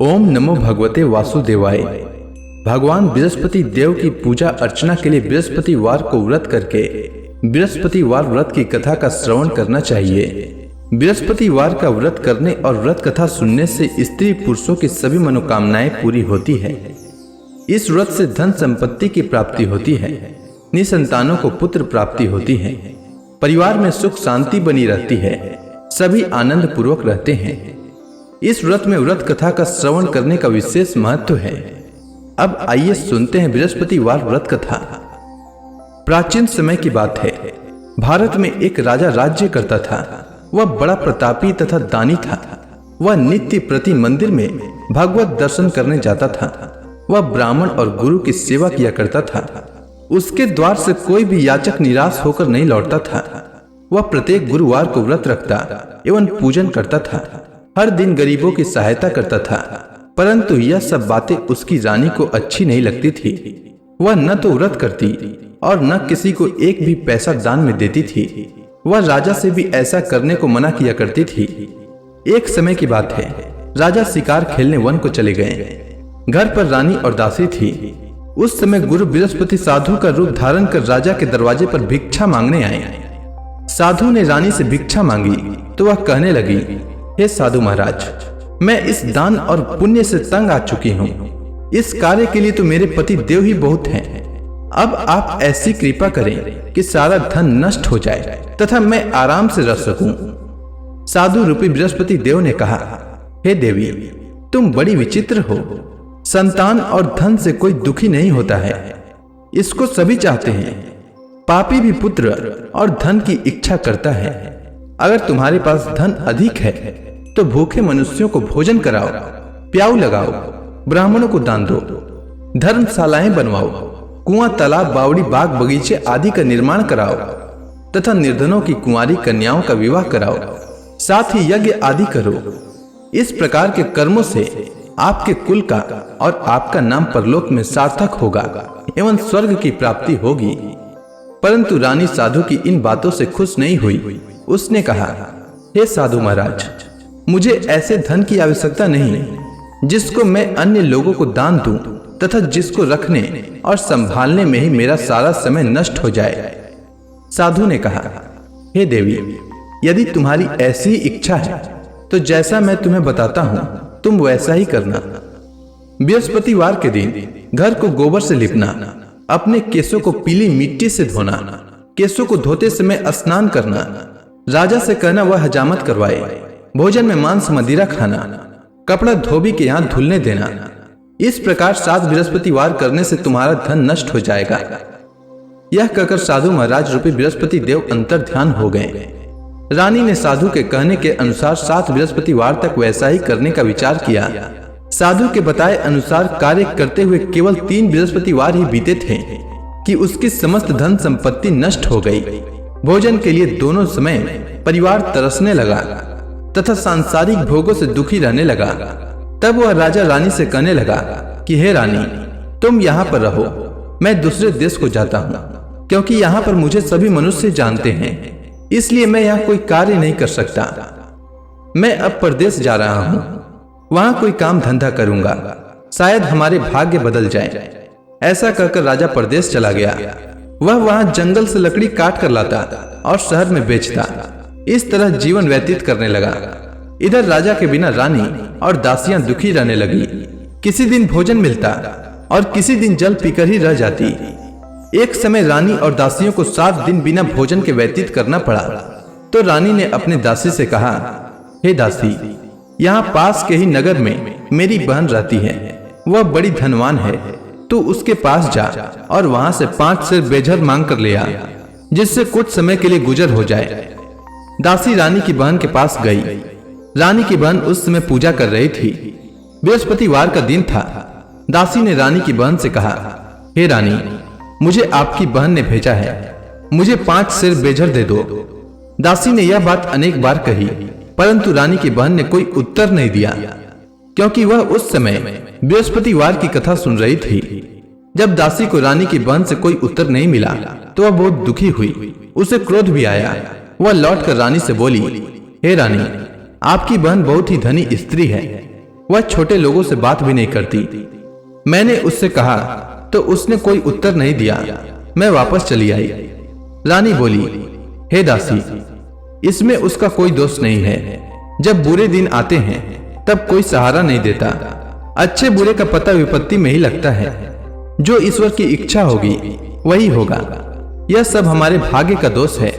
ओम नमो भगवते वासुदेवाय। भगवान बृहस्पति देव की पूजा अर्चना के लिए बृहस्पतिवार को व्रत करके बृहस्पतिवार व्रत की कथा का श्रवण करना चाहिए। बृहस्पतिवार का व्रत करने और व्रत कथा सुनने से स्त्री पुरुषों की सभी मनोकामनाएं पूरी होती है। इस व्रत से धन संपत्ति की प्राप्ति होती है, निसंतानों को पुत्र प्राप्ति होती है, परिवार में सुख शांति बनी रहती है, सभी आनंद पूर्वक रहते हैं। इस व्रत में व्रत कथा का श्रवण करने का विशेष महत्व है। अब आइए सुनते हैं बृहस्पतिवार व्रत कथा। प्राचीन समय की बात है। भारत में एक राजा राज्य करता था। वह बड़ा प्रतापी तथा दानी था। वह नित्य प्रति मंदिर में भगवत दर्शन करने जाता था। वह ब्राह्मण और गुरु की सेवा किया करता था। उसके द्वार से कोई भी याचक निराश होकर नहीं लौटता था। वह प्रत्येक गुरुवार को व्रत रखता एवं पूजन करता था। हर दिन गरीबों की सहायता करता था। परंतु यह सब बातें उसकी रानी को अच्छी नहीं लगती थी। वह न तो व्रत करती और न किसी को एक भी पैसा दान में देती थी। वह राजा से भी ऐसा करने को मना किया करती थी। एक समय की बात है। राजा शिकार खेलने वन को चले गए। घर पर रानी और दासी थी। उस समय गुरु बृहस्पति साधु का रूप धारण कर राजा के दरवाजे पर भिक्षा मांगने आए। साधु ने रानी से भिक्षा मांगी तो वह कहने लगी, हे साधु महाराज, मैं इस दान और पुण्य से तंग आ चुकी हूँ। इस कार्य के लिए तो मेरे पति देव ही बहुत हैं। अब आप ऐसी कृपा करें कि सारा धन नष्ट हो जाए तथा मैं आराम से रह सकूं। साधु रूपी बृहस्पति देव ने कहा, हे देवी, तुम बड़ी विचित्र हो। संतान और धन से कोई दुखी नहीं होता है, इसको सभी चाहते हैं। पापी भी पुत्र और धन की इच्छा करता है। अगर तुम्हारे पास धन अधिक है तो भूखे मनुष्यों को भोजन कराओ, प्याऊ लगाओ, ब्राह्मणों को दान दो, धर्मशालाएं बनवाओ, कुआं, तालाब, बावड़ी, बाग, बगीचे आदि का निर्माण कराओ तथा निर्धनों की कुंवारी कन्याओं का विवाह कराओ, साथ ही यज्ञ आदि करो। इस प्रकार के कर्मों से आपके कुल का और आपका नाम परलोक में सार्थक होगा एवं स्वर्ग की प्राप्ति होगी। परंतु रानी साधु की इन बातों से खुश नहीं हुई। उसने कहा, हे साधु महाराज, मुझे ऐसे धन की आवश्यकता नहीं जिसको मैं अन्य लोगों को दान दूं तथा जिसको रखने और संभालने में ही मेरा सारा समय नष्ट हो जाए। साधु ने कहा, हे देवी, यदि तुम्हारी ऐसी इच्छा है तो जैसा मैं तुम्हें बताता हूं तुम वैसा ही करना। बृहस्पतिवार के दिन घर को गोबर से लिपना, अपने केसों को पीली मिट्टी से धोना, केसों को धोते समय स्नान करना, राजा से कहना वह हजामत करवाए, भोजन में मांस मदिरा खाना, कपड़ा धोबी के यहाँ धुलने देना। इस प्रकार 7 बृहस्पतिवार करने से तुम्हारा धन नष्ट हो जाएगा। यह कहकर साधु महाराज रूपी बृहस्पति देव अंतर ध्यान हो गए। रानी ने साधु के कहने के अनुसार 7 बृहस्पतिवार तक वैसा ही करने का विचार किया। साधु के बताए अनुसार कार्य करते हुए केवल 3 बृहस्पतिवार ही बीते थे कि उसकी समस्त धन संपत्ति नष्ट हो गई। भोजन के लिए दोनों समय परिवार तरसने लगा तथा सांसारिक भोगों से दुखी रहने लगा। तब वह राजा रानी से कहने लगा कि हे रानी, तुम यहाँ पर रहो, मैं दूसरे देश को जाता हूँ, क्योंकि यहाँ पर मुझे सभी मनुष्य जानते हैं, इसलिए मैं यहाँ कोई कार्य नहीं कर सकता। मैं अब परदेश जा रहा हूँ, वहां कोई काम धंधा करूंगा, शायद हमारे भाग्य बदल जाए। ऐसा कहकर राजा परदेश चला गया। वह वहां जंगल से लकड़ी काट कर लाता और शहर में बेचता। इस तरह जीवन व्यतीत करने लगा। इधर राजा के बिना रानी और दासियां दुखी रहने लगी। किसी दिन भोजन मिलता और किसी दिन जल पीकर ही रह जाती। एक समय रानी और दासियों को 7 दिन बिना भोजन के व्यतीत करना पड़ा। तो रानी ने अपने दासी से कहा, हे दासी, यहाँ पास के ही नगर में मेरी बहन रहती है। वह बड़ी धनवान है, तू उसके पास जा और वहां से 5 सेर बेझर मांग कर ले आ, जिससे कुछ समय के लिए गुजर हो जाए। दासी रानी की बहन के पास गई। रानी की बहन उस समय पूजा कर रही थी। बृहस्पतिवार का दिन था। दासी ने रानी की बहन से कहा, हे रानी, मुझे आपकी बहन ने भेजा है, मुझे 5 सेर बेझर दे दो। दासी ने यह बात अनेक बार कही, परंतु रानी की बहन ने कोई उत्तर नहीं दिया, क्योंकि वह उस समय बृहस्पतिवार की कथा सुन रही थी। जब दासी को रानी की बहन से कोई उत्तर नहीं मिला तो वह बहुत दुखी हुई। उसे क्रोध भी आया। वह लौटकर रानी से बोली, हे रानी, आपकी बहन बहुत ही धनी स्त्री है, वह छोटे लोगों से बात भी नहीं करती। मैंने उससे कहा तो उसने कोई उत्तर नहीं दिया। मैं वापस चली आई। रानी बोली, हे दासी, इसमें उसका कोई दोष नहीं है। जब बुरे दिन आते हैं तब कोई सहारा नहीं देता। अच्छे बुरे का पता विपत्ति में ही लगता है। जो ईश्वर की इच्छा होगी वही होगा। यह सब हमारे भाग्य का दोष है।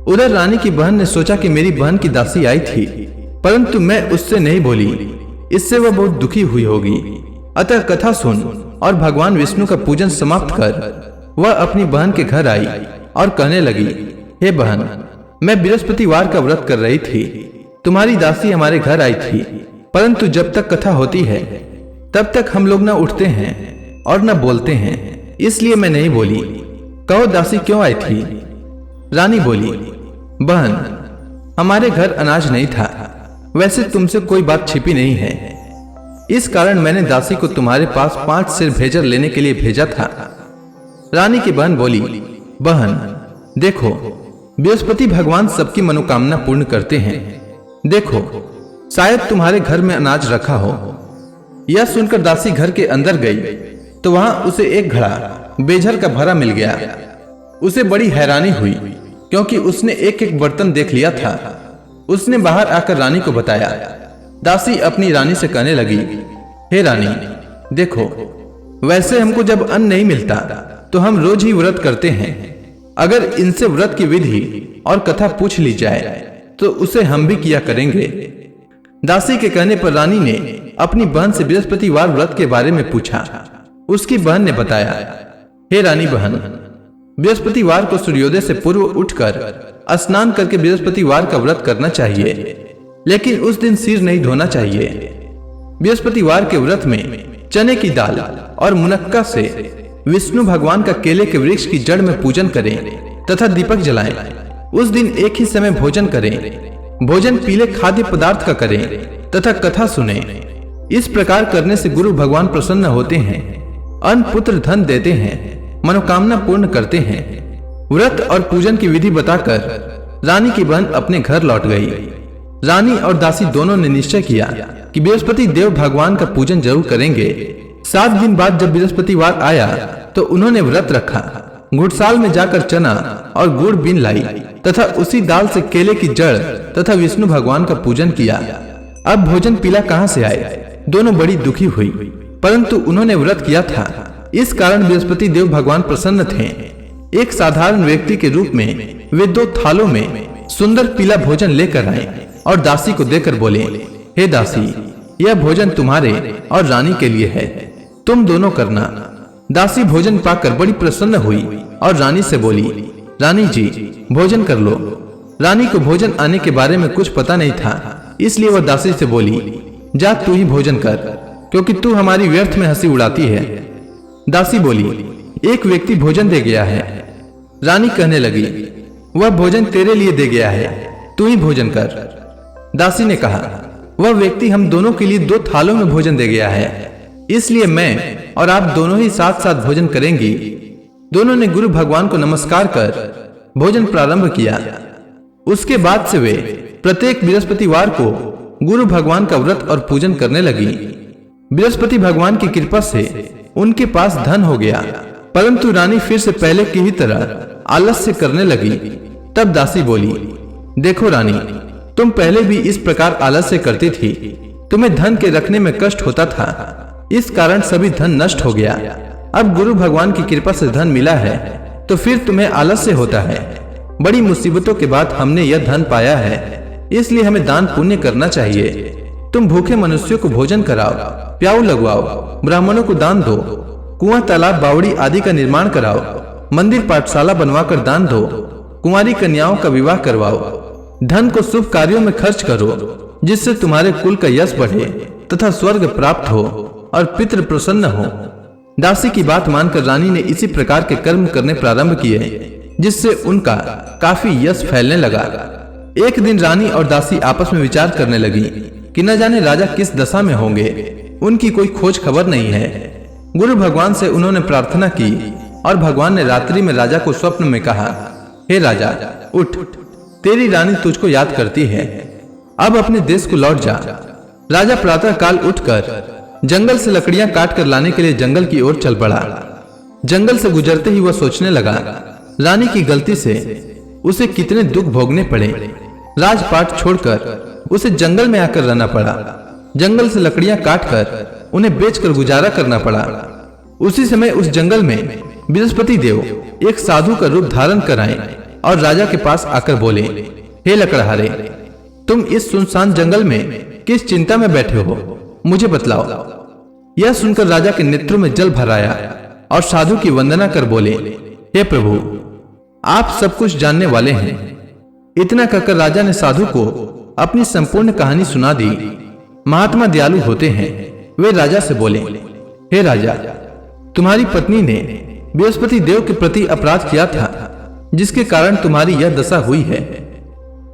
उधर रानी की बहन ने सोचा कि मेरी बहन की दासी आई थी, परंतु मैं उससे नहीं बोली। इससे वह बहुत दुखी हुई होगी। अतः कथा सुन और भगवान विष्णु का पूजन समाप्त कर वह अपनी बहन के घर आई और कहने लगी, हे बहन, मैं बृहस्पतिवार का व्रत कर रही थी। तुम्हारी दासी हमारे घर आई थी, परंतु जब तक कथा होती है तब तक हम लोग न उठते हैं और न बोलते हैं, इसलिए मैं नहीं बोली। कहो दासी क्यों आई थी? रानी बोली, बहन, हमारे घर अनाज नहीं था। वैसे तुमसे कोई बात छिपी नहीं है, इस कारण मैंने दासी को तुम्हारे पास 5 सिर भेजर लेने के लिए भेजा था। रानी की बहन बोली, बहन देखो, बृहस्पति भगवान सबकी मनोकामना पूर्ण करते हैं। देखो, शायद तुम्हारे घर में अनाज रखा हो। यह सुनकर दासी घर के अंदर गई तो वहां उसे एक घड़ा बेझर का भरा मिल गया। उसे बड़ी हैरानी हुई क्योंकि उसने एक एक बर्तन देख लिया था। उसने बाहर आकर रानी को बताया। दासी अपनी रानी से कहने लगी, हे रानी, देखो, वैसे हमको जब अन्न नहीं मिलता तो हम रोज ही व्रत करते हैं। अगर इनसे व्रत की विधि और कथा पूछ ली जाए तो उसे हम भी किया करेंगे। दासी के कहने पर रानी ने अपनी बहन से बृहस्पतिवार व्रत के बारे में पूछा। उसकी बहन ने बताया, हे रानी बहन, बृहस्पतिवार को सूर्योदय से पूर्व उठकर स्नान करके बृहस्पतिवार का व्रत करना चाहिए, लेकिन उस दिन सिर नहीं धोना चाहिए। बृहस्पतिवार के व्रत में चने की दाल और मुनक्का से विष्णु भगवान का केले के वृक्ष की जड़ में पूजन करें तथा दीपक जलाएं। उस दिन एक ही समय भोजन करें। भोजन पीले खाद्य पदार्थ का करें तथा कथा सुने। इस प्रकार करने से गुरु भगवान प्रसन्न होते हैं, अन्न पुत्र धन देते हैं, मनोकामना पूर्ण करते हैं। व्रत और पूजन की विधि बताकर रानी की बहन अपने घर लौट गई। रानी और दासी दोनों ने निश्चय किया कि बृहस्पति देव भगवान का पूजन जरूर करेंगे। 7 दिन बाद जब बृहस्पतिवार आया तो उन्होंने व्रत रखा। घुड़साल में जाकर चना और गुड़ बीन लाई तथा उसी दाल से केले की जड़ तथा विष्णु भगवान का पूजन किया। अब भोजन पीला कहां से आए? दोनों बड़ी दुखी हुई, परंतु उन्होंने व्रत किया था, इस कारण बृहस्पति देव भगवान प्रसन्न थे। एक साधारण व्यक्ति के रूप में वे 2 थालों में सुंदर पीला भोजन लेकर आए और दासी को देकर बोले, हे दासी, यह भोजन तुम्हारे और रानी के लिए है, तुम दोनों करना। दासी भोजन पाकर बड़ी प्रसन्न हुई और रानी से बोली, रानी जी, भोजन कर लो। रानी को भोजन आने के बारे में कुछ पता नहीं था, इसलिए वह दासी से बोली, जा तू ही भोजन कर, क्योंकि तू हमारी व्यर्थ में हंसी उड़ाती है। दासी बोली, एक व्यक्ति भोजन दे गया है। रानी कहने लगी, वह भोजन तेरे लिए दे गया है, तू ही भोजन कर। दासी ने कहा, वह व्यक्ति हम दोनों के लिए 2 थालों में भोजन दे गया है, इसलिए मैं और आप दोनों ही साथ साथ भोजन करेंगी। दोनों ने गुरु भगवान को नमस्कार कर भोजन प्रारंभ किया। उसके बाद से वे प्रत्येक बृहस्पतिवार को गुरु भगवान का व्रत और पूजन करने लगी। बृहस्पति भगवान की कृपा से उनके पास धन हो गया, परंतु रानी फिर से पहले की ही तरह आलस्य करने लगी। तब दासी बोली, देखो रानी, तुम पहले भी इस प्रकार आलस्य करती थी। तुम्हें धन के रखने में कष्ट होता था, इस कारण सभी धन नष्ट हो गया। अब गुरु भगवान की कृपा से धन मिला है तो फिर तुम्हें आलस्य होता है। बड़ी मुसीबतों के बाद हमने यह धन पाया है, इसलिए हमें दान पुण्य करना चाहिए। तुम भूखे मनुष्यों को भोजन कराओ, प्याऊ लगवाओ, ब्राह्मणों को दान दो, कुआं तालाब बावड़ी आदि का निर्माण कराओ, मंदिर पाठशाला बनवाकर दान दो, कुंवारी कन्याओं का विवाह करवाओ। धन को शुभ कार्यों में खर्च करो, जिससे तुम्हारे कुल का यश बढ़े तथा स्वर्ग प्राप्त हो और पितृ प्रसन्न हो। दासी की बात मानकर रानी ने इसी प्रकार के कर्म करने प्रारंभ किए, जिससे उनका काफी यश फैलने लगा। एक दिन रानी और दासी आपस में विचार करने लगी कि न जाने राजा किस दशा में होंगे, उनकी कोई खोज खबर नहीं है। गुरु भगवान से उन्होंने प्रार्थना की और भगवान ने रात्रि में राजा को स्वप्न में कहा, हे राजा, उठ, तेरी रानी तुझको याद करती है, अब अपने देश को लौट जा। राजा प्रातः काल उठकर जंगल से लकड़ियां काट कर लाने के लिए जंगल की ओर चल पड़ा। जंगल से गुजरते ही वह सोचने लगा, रानी की गलती से उसे कितने दुख भोगने पड़े। राजपाट छोड़कर उसे जंगल में आकर रहना पड़ा। जंगल से लकड़ियां काटकर उन्हें बेचकर गुजारा करना पड़ा। उसी समय उस जंगल में बृहस्पति देव एक साधु का रूप धारण कर आए और राजा के पास आकर बोले, हे लकड़हारे, तुम इस सुनसान जंगल में किस चिंता में बैठे हो, मुझे बतलाओ। यह सुनकर राजा के नेत्रों में जल भर आया और साधु की वंदना कर बोले, हे प्रभु, आप सब कुछ जानने वाले हैं। इतना कहकर राजा ने साधु को अपनी संपूर्ण कहानी सुना दी। महात्मा दयालु होते हैं। वे राजा से बोले, हे राजा, तुम्हारी पत्नी ने बृहस्पति देव के प्रति अपराध किया था, जिसके कारण तुम्हारी यह दशा हुई है।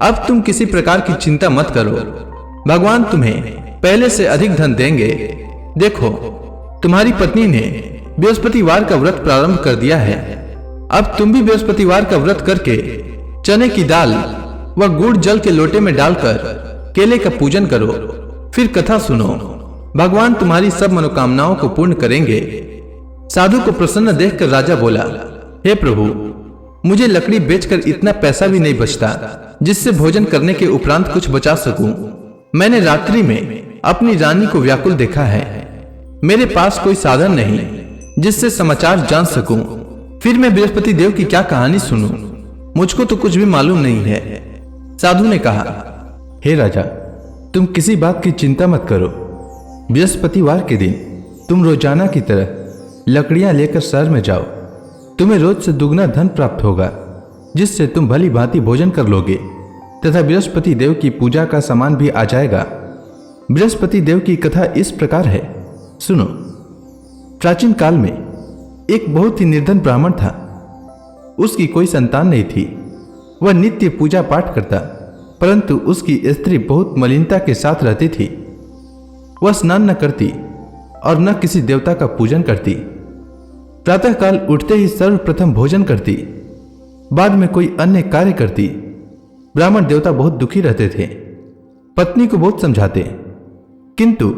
अब तुम किसी प्रकार की चिंता मत करो, भगवान तुम्हें पहले से अधिक धन देंगे। देखो, तुम्हारी पत्नी ने बृहस्पतिवार का व्रत प्रारंभ कर दिया है। अब तुम भी बृहस्पतिवार का व्रत करके चने की दाल व गुड़ जल के लोटे में डालकर केले का पूजन करो, फिर कथा सुनो। भगवान तुम्हारी सब मनोकामनाओं को पूर्ण करेंगे। साधु को प्रसन्न देखकर राजा बोला, हे प्रभु, मुझे लकड़ी बेचकर इतना पैसा भी नहीं बचता जिससे भोजन करने के उपरांत कुछ बचा सकूं। मैंने रात्रि में अपनी रानी को व्याकुल देखा है। मेरे पास कोई साधन नहीं जिससे समाचार जान सकूं। फिर मैं बृहस्पति देव की क्या कहानी सुनूं? मुझको तो कुछ भी मालूम नहीं है। साधु ने कहा, हे राजा, तुम किसी बात की चिंता मत करो। बृहस्पतिवार के दिन तुम रोजाना की तरह लकड़ियां लेकर शहर में जाओ। तुम्हें रोज से दुगना धन प्राप्त होगा, जिससे तुम भली भांति भोजन कर लोगे तथा बृहस्पति देव की पूजा का सामान भी आ जाएगा। बृहस्पति देव की कथा इस प्रकार है, सुनो। प्राचीन काल में एक बहुत ही निर्धन ब्राह्मण था। उसकी कोई संतान नहीं थी। वह नित्य पूजा पाठ करता, परंतु उसकी स्त्री बहुत मलिनता के साथ रहती थी। वह स्नान न करती और न किसी देवता का पूजन करती। प्रातःकाल उठते ही सर्वप्रथम भोजन करती, बाद में कोई अन्य कार्य करती। ब्राह्मण देवता बहुत दुखी रहते थे। पत्नी को बहुत समझाते, किंतु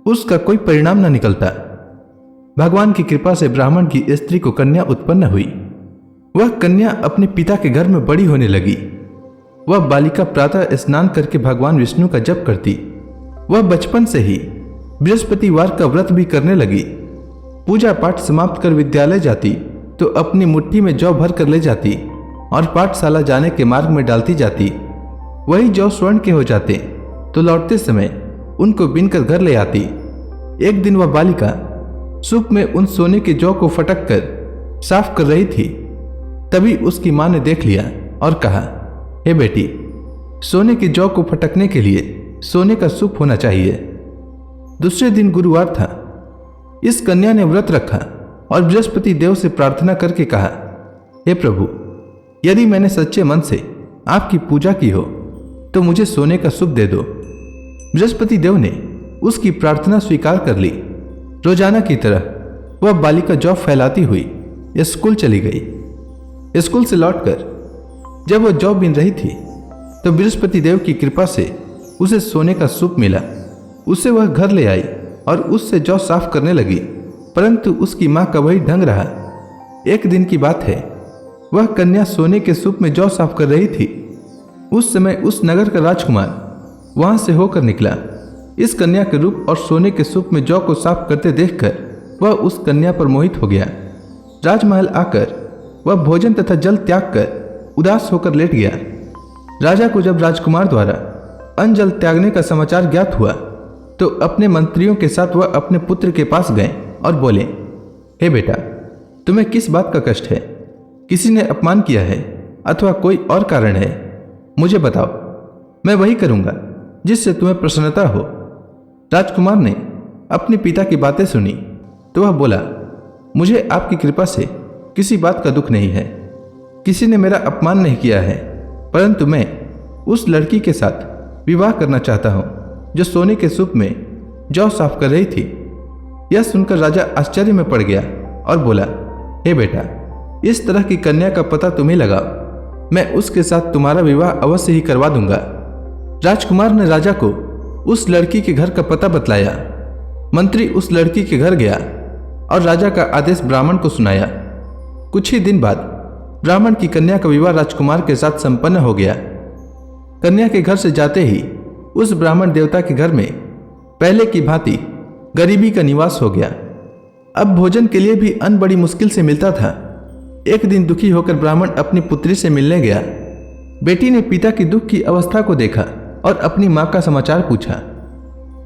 उसका कोई परिणाम न निकलता। भगवान की कृपा से ब्राह्मण की स्त्री को कन्या उत्पन्न हुई। वह कन्या अपने पिता के घर में बड़ी होने लगी। वह बालिका प्रातः स्नान करके भगवान विष्णु का जप करती। वह बचपन से ही बृहस्पतिवार का व्रत भी करने लगी। पूजा पाठ समाप्त कर विद्यालय जाती तो अपनी मुट्ठी में जौ भर कर ले जाती और पाठशाला जाने के मार्ग में डालती जाती। वही जौ स्वर्ण के हो जाते तो लौटते समय उनको बीनकर घर ले आती। एक दिन वह बालिका सूप में उन सोने के जौ को फटक कर साफ कर रही थी। तभी उसकी मां ने देख लिया और कहा, हे बेटी, सोने के जौ को फटकने के लिए सोने का सूप होना चाहिए। दूसरे दिन गुरुवार था। इस कन्या ने व्रत रखा और बृहस्पति देव से प्रार्थना करके कहा, हे प्रभु, यदि मैंने सच्चे मन से आपकी पूजा की हो तो मुझे सोने का सूप दे दो। बृहस्पति देव ने उसकी प्रार्थना स्वीकार कर ली। रोजाना की तरह वह बालिका जौ फैलाती हुई स्कूल चली गई। स्कूल से लौटकर जब वह जौ बीन रही थी तो बृहस्पति देव की कृपा से उसे सोने का सूप मिला। उसे वह घर ले आई और उससे जौ साफ करने लगी, परंतु उसकी मां का वही ढंग रहा। एक दिन की बात है, वह कन्या सोने के सूप में जौ साफ कर रही थी। उस समय उस नगर का राजकुमार वहां से होकर निकला। इस कन्या के रूप और सोने के सूप में जौ को साफ करते देखकर वह उस कन्या पर मोहित हो गया। राजमहल आकर वह भोजन तथा जल त्याग कर उदास होकर लेट गया। राजा को जब राजकुमार द्वारा अन्न जल त्यागने का समाचार ज्ञात हुआ तो अपने मंत्रियों के साथ वह अपने पुत्र के पास गए और बोले, हे बेटा, तुम्हें किस बात का कष्ट है? किसी ने अपमान किया है अथवा कोई और कारण है? मुझे बताओ, मैं वही करूंगा जिससे तुम्हें प्रसन्नता हो। राजकुमार ने अपने पिता की बातें सुनी तो वह बोला, मुझे आपकी कृपा से किसी बात का दुख नहीं है। किसी ने मेरा अपमान नहीं किया है, परंतु मैं उस लड़की के साथ विवाह करना चाहता हूं जो सोने के सूप में जौ साफ कर रही थी। यह सुनकर राजा आश्चर्य में पड़ गया और बोला, हे बेटा, इस तरह की कन्या का पता तुम्हें लगाओ। मैं उसके साथ तुम्हारा विवाह अवश्य ही करवा दूंगा। राजकुमार ने राजा को उस लड़की के घर का पता बतलाया। मंत्री उस लड़की के घर गया और राजा का आदेश ब्राह्मण को सुनाया। कुछ ही दिन बाद ब्राह्मण की कन्या का विवाह राजकुमार के साथ संपन्न हो गया। कन्या के घर से जाते ही उस ब्राह्मण देवता के घर में पहले की भांति गरीबी का निवास हो गया। अब भोजन के लिए भी अन्न बड़ी मुश्किल से मिलता था। एक दिन दुखी होकर ब्राह्मण अपनी पुत्री से मिलने गया। बेटी ने पिता की दुख की अवस्था को देखा और अपनी मां का समाचार पूछा।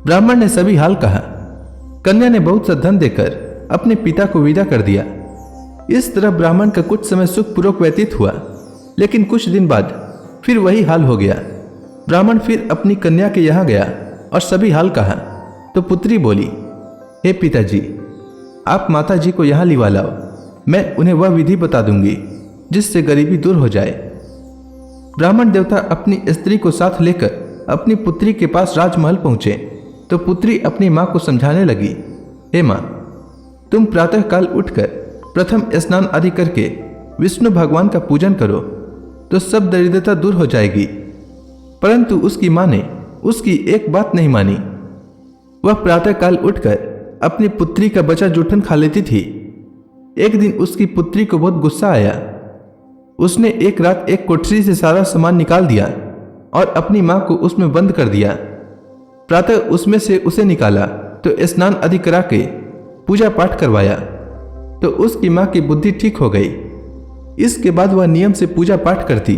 ब्राह्मण ने सभी हाल कहा। कन्या ने बहुत सा धन देकर अपने पिता को विदा कर दिया। इस तरह ब्राह्मण का कुछ समय सुखपूर्वक व्यतीत हुआ, लेकिन कुछ दिन बाद फिर वही हाल हो गया। ब्राह्मण फिर अपनी कन्या के यहाँ गया और सभी हाल कहा तो पुत्री बोली, हे पिताजी, आप माता जी को यहाँ लिवा लाओ, मैं उन्हें वह विधि बता दूंगी जिससे गरीबी दूर हो जाए। ब्राह्मण देवता अपनी स्त्री को साथ लेकर अपनी पुत्री के पास राजमहल पहुंचे तो पुत्री अपनी मां को समझाने लगी, हे मां, तुम प्रातःकाल उठकर प्रथम स्नान आदि करके विष्णु भगवान का पूजन करो तो सब दरिद्रता दूर हो जाएगी। परंतु उसकी मां ने उसकी एक बात नहीं मानी। वह प्रातःकाल उठकर अपनी पुत्री का बचा जूठन खा लेती थी। एक दिन उसकी पुत्री को बहुत गुस्सा आया। उसने एक रात एक कोठरी से सारा सामान निकाल दिया और अपनी मां को उसमें बंद कर दिया। प्रातः उसमें से उसे निकाला तो स्नान आदि करा के पूजा पाठ करवाया तो उसकी मां की बुद्धि ठीक हो गई। इसके बाद वह नियम से पूजा पाठ करती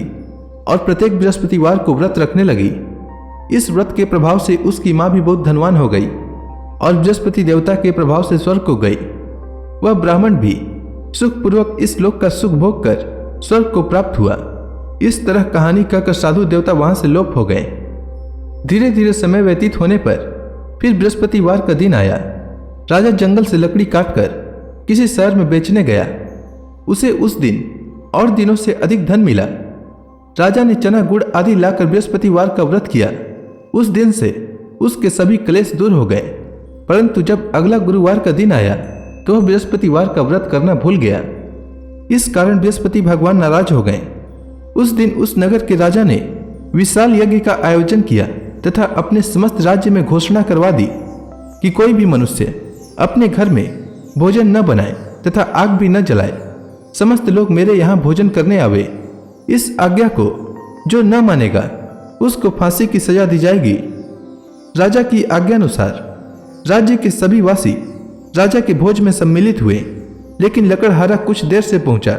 और प्रत्येक बृहस्पतिवार को व्रत रखने लगी। इस व्रत के प्रभाव से उसकी मां भी बहुत धनवान हो गई और बृहस्पति देवता के प्रभाव से स्वर्ग को गई। वह ब्राह्मण भी सुखपूर्वक इस लोक का सुख भोग कर स्वर्ग को प्राप्त हुआ। इस तरह कहानी कहकर साधु देवता वहां से लोप हो गए। धीरे धीरे समय व्यतीत होने पर फिर बृहस्पतिवार का दिन आया। राजा जंगल से लकड़ी काटकर किसी शहर में बेचने गया। उसे उस दिन और दिनों से अधिक धन मिला। राजा ने चना गुड़ आदि लाकर बृहस्पतिवार का व्रत किया। उस दिन से उसके सभी क्लेश दूर हो गए। परंतु जब अगला गुरुवार का दिन आया तो वह बृहस्पतिवार का व्रत करना भूल गया। इस कारण बृहस्पति भगवान नाराज हो गए। उस दिन उस नगर के राजा ने विशाल यज्ञ का आयोजन किया तथा अपने समस्त राज्य में घोषणा करवा दी कि कोई भी मनुष्य अपने घर में भोजन न बनाए तथा आग भी न जलाए। समस्त लोग मेरे यहाँ भोजन करने आवे। इस आज्ञा को जो न मानेगा उसको फांसी की सजा दी जाएगी। राजा की आज्ञानुसार राज्य के सभी वासी राजा के भोज में सम्मिलित हुए, लेकिन लकड़हारा कुछ देर से पहुंचा,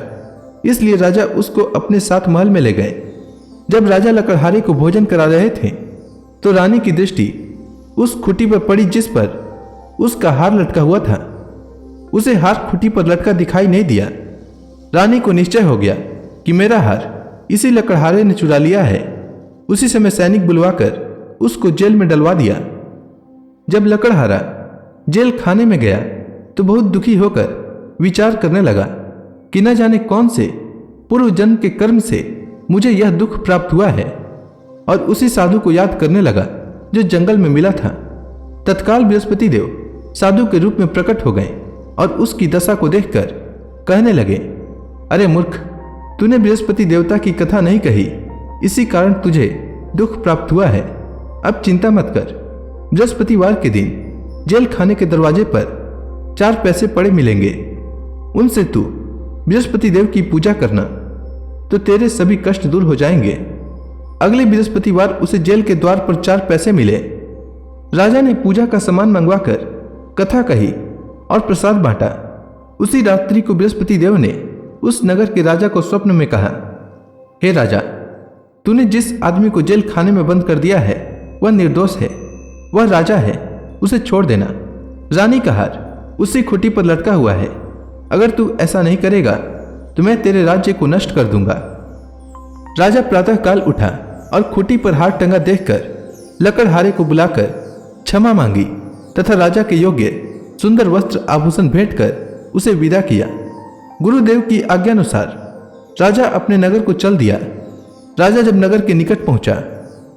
इसलिए राजा उसको अपने साथ महल में ले गए। जब राजा लकड़हारे को भोजन करा रहे थे तो रानी की दृष्टि उस खुटी पर पड़ी जिस पर उसका हार लटका हुआ था। उसे हार खुटी पर लटका दिखाई नहीं दिया। रानी को निश्चय हो गया कि मेरा हार इसी लकड़हारे ने चुरा लिया है। उसी समय सैनिक बुलवाकर उसको जेल में डलवा दिया। जब लकड़हारा जेल खाने में गया तो बहुत दुखी होकर विचार करने लगा कि न जाने कौन से पूर्व जन्म के कर्म से मुझे यह दुख प्राप्त हुआ है, और उसी साधु को याद करने लगा जो जंगल में मिला था। तत्काल बृहस्पति देव साधु के रूप में प्रकट हो गए और उसकी दशा को देखकर कहने लगे, अरे मूर्ख, तूने बृहस्पति देवता की कथा नहीं कही, इसी कारण तुझे दुख प्राप्त हुआ है। अब चिंता मत कर। बृहस्पतिवार के दिन जेल खाने के दरवाजे पर 4 पैसे पड़े मिलेंगे। उनसे तू बृहस्पति देव की पूजा करना तो तेरे सभी कष्ट दूर हो जाएंगे। अगले बृहस्पतिवार उसे जेल के द्वार पर 4 पैसे मिले। राजा ने पूजा का सामान मंगवाकर कथा कही और प्रसाद बांटा। उसी रात्रि को बृहस्पति देव ने उस नगर के राजा को स्वप्न में कहा, हे राजा, तूने जिस आदमी को जेल खाने में बंद कर दिया है वह निर्दोष है, वह राजा है, उसे छोड़ देना। रानी का हार उसी खुटी पर लटका हुआ है। अगर तू ऐसा नहीं करेगा तो मैं तेरे राज्य को नष्ट कर दूंगा। राजा प्रातःकाल उठा और खुटी पर हार टंगा देखकर लकड़हारे को बुलाकर क्षमा मांगी तथा राजा के योग्य सुंदर वस्त्र आभूषण भेंट कर उसे विदा किया। गुरुदेव की आज्ञानुसार राजा अपने नगर को चल दिया। राजा जब नगर के निकट पहुंचा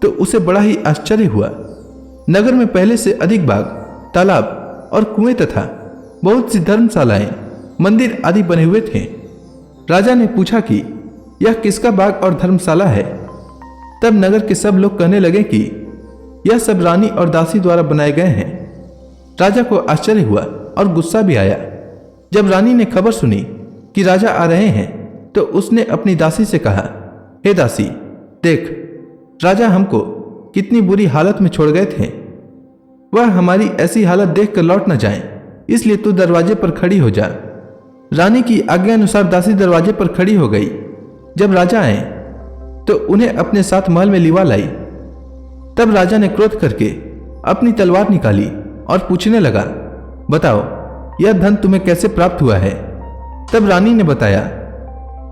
तो उसे बड़ा ही आश्चर्य हुआ। नगर में पहले से अधिक बाग, तालाब और कुएं तथा बहुत सी धर्मशालाएं, मंदिर आदि बने हुए थे। राजा ने पूछा कि यह किसका बाग और धर्मशाला है। तब नगर के सब लोग कहने लगे कि यह सब रानी और दासी द्वारा बनाए गए हैं। राजा को आश्चर्य हुआ और गुस्सा भी आया। जब रानी ने खबर सुनी कि राजा आ रहे हैं तो उसने अपनी दासी से कहा, हे दासी, देख, राजा हमको कितनी बुरी हालत में छोड़ गए थे। वह हमारी ऐसी हालत देखकर लौट न जाएं, इसलिए तू दरवाजे पर खड़ी हो जा। रानी की आज्ञा अनुसार दासी दरवाजे पर खड़ी हो गई। जब राजा आए तो उन्हें अपने साथ महल में लिवा लाई। तब राजा ने क्रोध करके अपनी तलवार निकाली और पूछने लगा, बताओ, यह धन तुम्हें कैसे प्राप्त हुआ है? तब रानी ने बताया,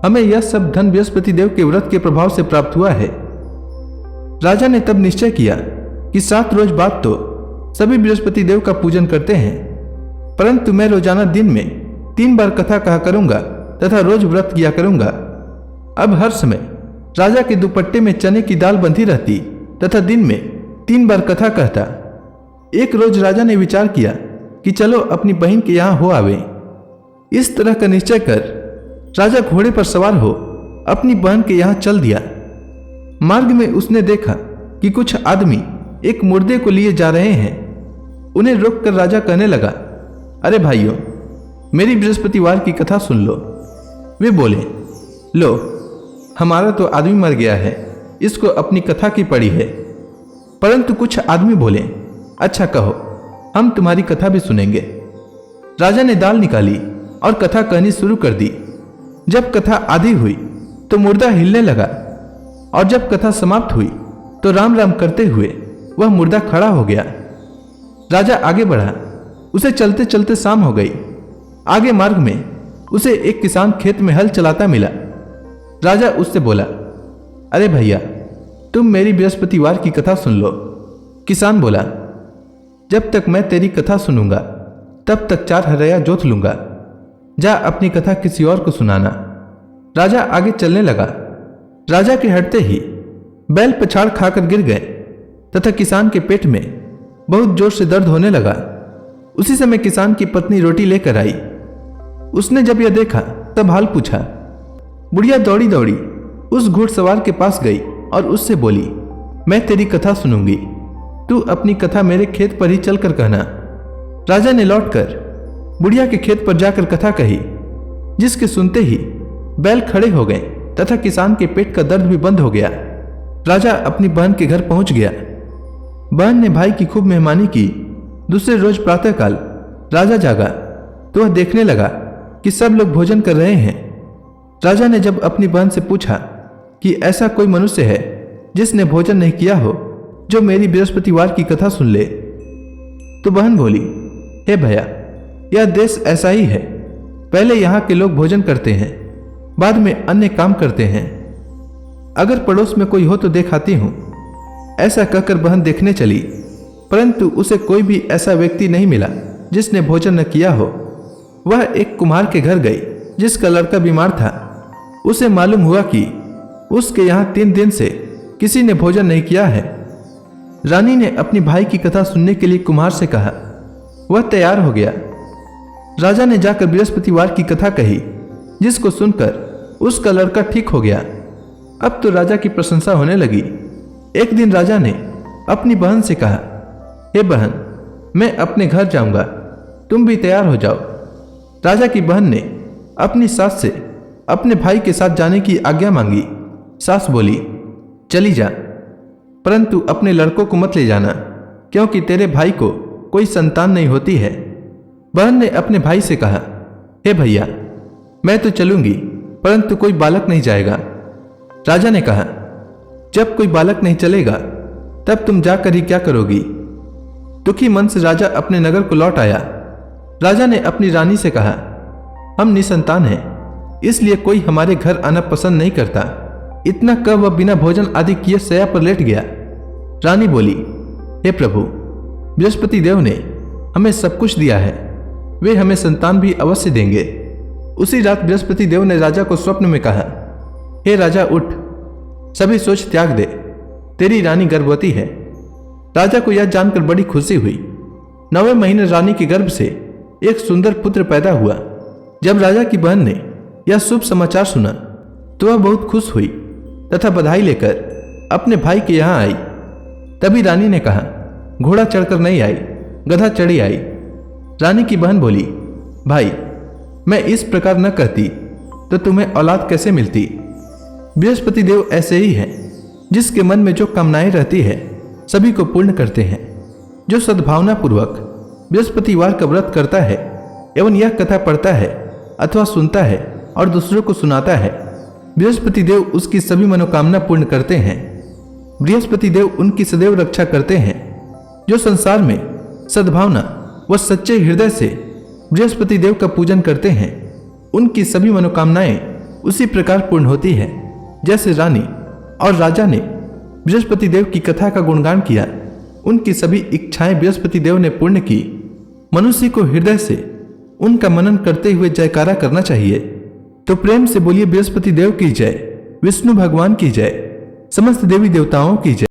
हमें यह सब धन बृहस्पति देव के व्रत के प्रभाव से प्राप्त हुआ है। राजा ने तब निश्चय किया कि 7 रोज बाद तो सभी बृहस्पति देव का पूजन करते हैं, परंतु मैं रोजाना दिन में 3 बार कथा कहा करूंगा तथा रोज व्रत किया करूंगा। अब हर समय राजा के दुपट्टे में चने की दाल बंधी रहती तथा दिन में 3 बार कथा कहता। एक रोज राजा ने विचार किया कि चलो अपनी बहन के यहां हो आवे। इस तरह का निश्चय कर राजा घोड़े पर सवार हो अपनी बहन के यहां चल दिया। मार्ग में उसने देखा कि कुछ आदमी एक मुर्दे को लिए जा रहे हैं। उन्हें रोककर राजा कहने लगा, अरे भाइयों, मेरी बृहस्पतिवार की कथा सुन लो। वे बोले, लो, हमारा तो आदमी मर गया है, इसको अपनी कथा की पड़ी है। परंतु कुछ आदमी बोले, अच्छा कहो, हम तुम्हारी कथा भी सुनेंगे। राजा ने दाल निकाली और कथा कहनी शुरू कर दी। जब कथा आधी हुई तो मुर्दा हिलने लगा और जब कथा समाप्त हुई तो राम राम करते हुए वह मुर्दा खड़ा हो गया। राजा आगे बढ़ा। उसे चलते चलते शाम हो गई। आगे मार्ग में उसे एक किसान खेत में हल चलाता मिला। राजा उससे बोला, अरे भैया, तुम मेरी बृहस्पतिवार की कथा सुन लो। किसान बोला, जब तक मैं तेरी कथा सुनूंगा तब तक 4 हरया जोत लूंगा। जा अपनी कथा किसी और को सुनाना। राजा आगे चलने लगा। राजा के हटते ही बैल पछाड़ खाकर गिर गए तथा किसान के पेट में बहुत जोर से दर्द होने लगा। उसी समय किसान की पत्नी रोटी लेकर आई। उसने जब यह देखा तब हाल पूछा। बुढ़िया दौड़ी दौड़ी उस घुड़सवार के पास गई और उससे बोली, मैं तेरी कथा सुनूंगी, तू अपनी कथा मेरे खेत पर ही चलकर कहना। राजा ने लौटकर बुढ़िया के खेत पर जाकर कथा कही, जिसके सुनते ही बैल खड़े हो गए तथा किसान के पेट का दर्द भी बंद हो गया। राजा अपनी बहन के घर पहुंच गया। बहन ने भाई की खूब मेहमानी की। दूसरे रोज प्रातःकाल राजा जागा तो वह देखने लगा कि सब लोग भोजन कर रहे हैं। राजा ने जब अपनी बहन से पूछा कि ऐसा कोई मनुष्य है जिसने भोजन नहीं किया हो जो मेरी बृहस्पतिवार की कथा सुन ले, तो बहन बोली, हे भैया, यह देश ऐसा ही है। पहले यहाँ के लोग भोजन करते हैं, बाद में अन्य काम करते हैं। अगर पड़ोस में कोई हो तो दिखाती हूं। ऐसा कहकर बहन देखने चली, परंतु उसे कोई भी ऐसा व्यक्ति नहीं मिला जिसने भोजन न किया हो। वह एक कुम्हार के घर गई जिसका लड़का बीमार था। उसे मालूम हुआ कि उसके यहाँ 3 दिन से किसी ने भोजन नहीं किया है। रानी ने अपनी भाई की कथा सुनने के लिए कुम्हार से कहा। वह तैयार हो गया। राजा ने जाकर बृहस्पतिवार की कथा कही, जिसको सुनकर उसका लड़का ठीक हो गया। अब तो राजा की प्रशंसा होने लगी। एक दिन राजा ने अपनी बहन से कहा, हे बहन, मैं अपने घर जाऊंगा, तुम भी तैयार हो जाओ। राजा की बहन ने अपनी सास से अपने भाई के साथ जाने की आज्ञा मांगी। सास बोली, चली जा, परंतु अपने लड़कों को मत ले जाना, क्योंकि तेरे भाई को कोई संतान नहीं होती है। बहन ने अपने भाई से कहा, हे भैया, मैं तो चलूंगी, परंतु कोई बालक नहीं जाएगा। राजा ने कहा, जब कोई बालक नहीं चलेगा तब तुम जाकर ही क्या करोगी? दुखी मन से राजा अपने नगर को लौट आया। राजा ने अपनी रानी से कहा, हम निसंतान हैं, इसलिए कोई हमारे घर आना पसंद नहीं करता। इतना कह वह बिना भोजन आदि किए शैया पर लेट गया। रानी बोली, हे प्रभु, बृहस्पति देव ने हमें सब कुछ दिया है, वे हमें संतान भी अवश्य देंगे। उसी रात बृहस्पति देव ने राजा को स्वप्न में कहा, हे राजा, उठ, सभी सोच त्याग दे, तेरी रानी गर्भवती है। राजा को यह जानकर बड़ी खुशी हुई। 9वें महीने रानी के गर्भ से एक सुंदर पुत्र पैदा हुआ। जब राजा की बहन ने यह शुभ समाचार सुना तो वह बहुत खुश हुई तथा बधाई लेकर अपने भाई के यहाँ आई। तभी रानी ने कहा, घोड़ा चढ़कर नहीं आई, गधा चढ़ी आई। रानी की बहन बोली, भाई मैं इस प्रकार न कहती तो तुम्हें औलाद कैसे मिलती। बृहस्पति देव ऐसे ही हैं, जिसके मन में जो कामनाएं रहती है सभी को पूर्ण करते हैं। जो सद्भावना पूर्वक बृहस्पतिवार का व्रत करता है एवं यह कथा पढ़ता है अथवा सुनता है और दूसरों को सुनाता है, बृहस्पति देव उसकी सभी मनोकामना पूर्ण करते हैं। बृहस्पति देव उनकी सदैव रक्षा करते हैं। जो संसार में सद्भावना व सच्चे हृदय से बृहस्पति देव का पूजन करते हैं, उनकी सभी मनोकामनाएं उसी प्रकार पूर्ण होती है जैसे रानी और राजा ने बृहस्पति देव की कथा का गुणगान किया। उनकी सभी इच्छाएं बृहस्पति देव ने पूर्ण की। मनुष्य को हृदय से उनका मनन करते हुए जयकारा करना चाहिए। तो प्रेम से बोलिए, बृहस्पति देव की जय, विष्णु भगवान की जय, समस्त देवी देवताओं की जय।